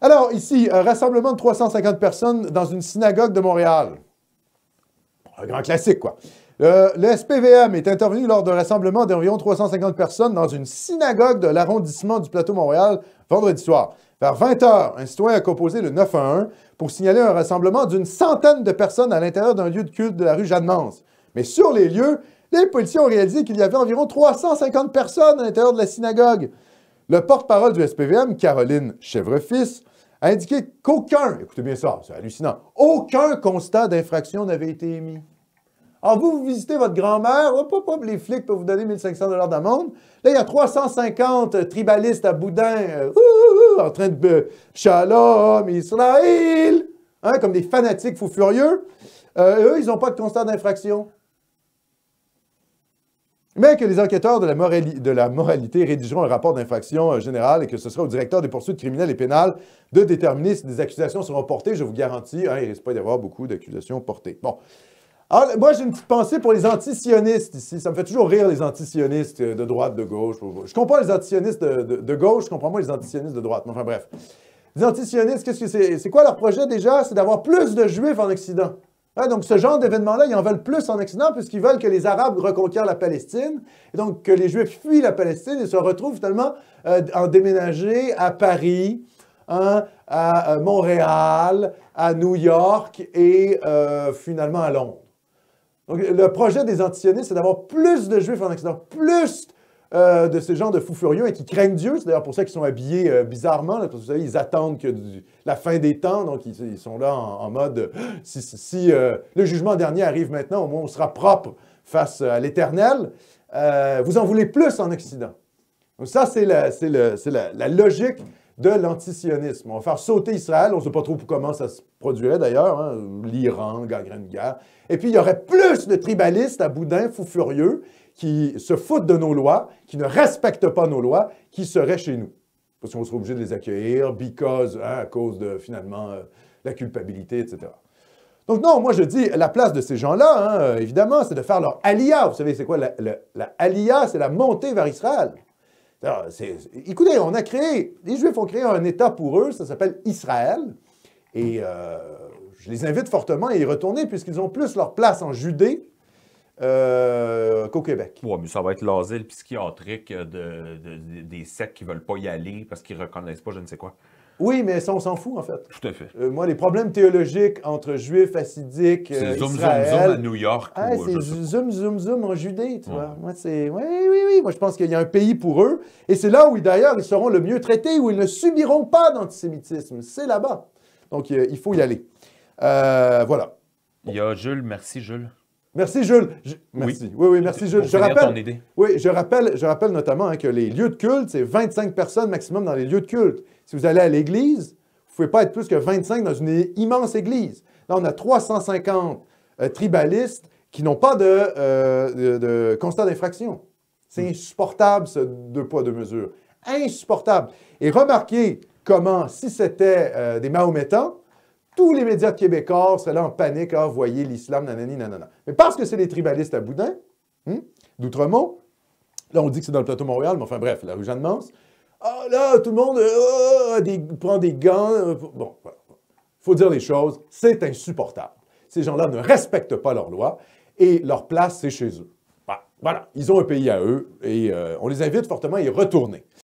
Alors, ici, un rassemblement de 350 personnes dans une synagogue de Montréal. Un grand classique, quoi. Le SPVM est intervenu lors d'un rassemblement d'environ 350 personnes dans une synagogue de l'arrondissement du Plateau-Montréal vendredi soir. Vers 20 h, un citoyen a composé le 911 pour signaler un rassemblement d'une centaine de personnes à l'intérieur d'un lieu de culte de la rue Jeanne-Mance. Mais sur les lieux, les policiers ont réalisé qu'il y avait environ 350 personnes à l'intérieur de la synagogue. Le porte-parole du SPVM, Caroline Chèvrefils, a indiqué qu'aucun, écoutez bien ça, c'est hallucinant, aucun constat d'infraction n'avait été émis. Alors, vous visitez votre grand-mère, hop, hop, hop, les flics peuvent vous donner 1500 $ d'amende. Là, il y a 350 tribalistes à boudin, en train de Shalom Israël, hein, comme des fanatiques fous furieux. Eux, ils n'ont pas de constat d'infraction. Mais que les enquêteurs de la moralité rédigeront un rapport d'infraction générale et que ce sera au directeur des poursuites criminelles et pénales de déterminer si des accusations seront portées. Je vous garantis, hein, il ne risque pas d'y avoir beaucoup d'accusations portées. Bon. Alors, moi, j'ai une petite pensée pour les anti-sionistes ici. Ça me fait toujours rire, les anti-sionistes de droite, de gauche. Je comprends les anti-sionistes de gauche, je comprends moins les anti-sionistes de droite. Enfin, bref. Les anti-sionistes, qu'est-ce que c'est? C'est quoi leur projet, déjà? C'est d'avoir plus de Juifs en Occident. Hein, donc, ce genre d'événement-là, ils en veulent plus en Occident puisqu'ils veulent que les Arabes reconquièrent la Palestine. Et donc, que les Juifs fuient la Palestine et se retrouvent finalement en déménager à Paris, hein, à Montréal, à New York et finalement à Londres. Donc, le projet des antisionistes, c'est d'avoir plus de Juifs en Occident, plus de ces gens de fous furieux et qui craignent Dieu. C'est d'ailleurs pour ça qu'ils sont habillés bizarrement, là, parce que vous savez, ils attendent que la fin des temps, donc ils sont là en mode si le jugement dernier arrive maintenant, au moins on sera propre face à l'Éternel. Vous en voulez plus en Occident. Donc ça, c'est la logique de l'antisionisme. On va faire sauter Israël, on ne sait pas trop comment ça se produirait d'ailleurs, hein, l'Iran gagnerait une guerre. Et puis il y aurait plus de tribalistes à boudin, fous furieux, qui se foutent de nos lois, qui ne respectent pas nos lois, qui seraient chez nous. Parce qu'on serait obligé de les accueillir, because, hein, à cause de, finalement, la culpabilité, etc. Donc non, moi je dis, la place de ces gens-là, hein, évidemment, c'est de faire leur aliyah. Vous savez, c'est quoi la aliyah? C'est la montée vers Israël. Alors, écoutez, les Juifs ont créé un État pour eux, ça s'appelle Israël, et je les invite fortement à y retourner puisqu'ils ont plus leur place en Judée qu'au Québec. Oui, mais ça va être l'asile psychiatrique des sectes qui ne veulent pas y aller parce qu'ils ne reconnaissent pas je ne sais quoi. Oui, mais ça, on s'en fout, en fait. Tout à fait. Moi, les problèmes théologiques entre Juifs, Hassidiques, c'est zoom, Israël... zoom, zoom à New York. Ah, c'est zoom, zoom, zoom en Judée, tu vois. Moi, c'est... Oui, oui, oui. Moi, je pense qu'il y a un pays pour eux. Et c'est là où, d'ailleurs, ils seront le mieux traités, où ils ne subiront pas d'antisémitisme. C'est là-bas. Donc, il faut y aller. Voilà. Bon. Il y a Jules. Merci, Jules. Merci, Jules. Merci. Oui, merci, Jules. Je rappelle notamment hein, que les lieux de culte, c'est 25 personnes maximum dans les lieux de culte. Si vous allez à l'église, vous ne pouvez pas être plus que 25 dans une immense église. Là, on a 350 tribalistes qui n'ont pas de constat d'infraction. C'est insupportable, ce deux poids, deux mesures. Insupportable. Et remarquez comment, si c'était des Mahométans, tous les médias québécois seraient là en panique, ah, voyez l'islam, nanani, nanana. Mais parce que c'est les tribalistes à boudin, d'Outremont, là, on dit que c'est dans le Plateau-Montréal, mais enfin bref, la rue Jeanne-Mance, ah, là, tout le monde prend des gants. Bon, voilà. Il faut dire les choses, c'est insupportable. Ces gens-là ne respectent pas leurs lois et leur place, c'est chez eux. Voilà, ils ont un pays à eux et on les invite fortement à y retourner.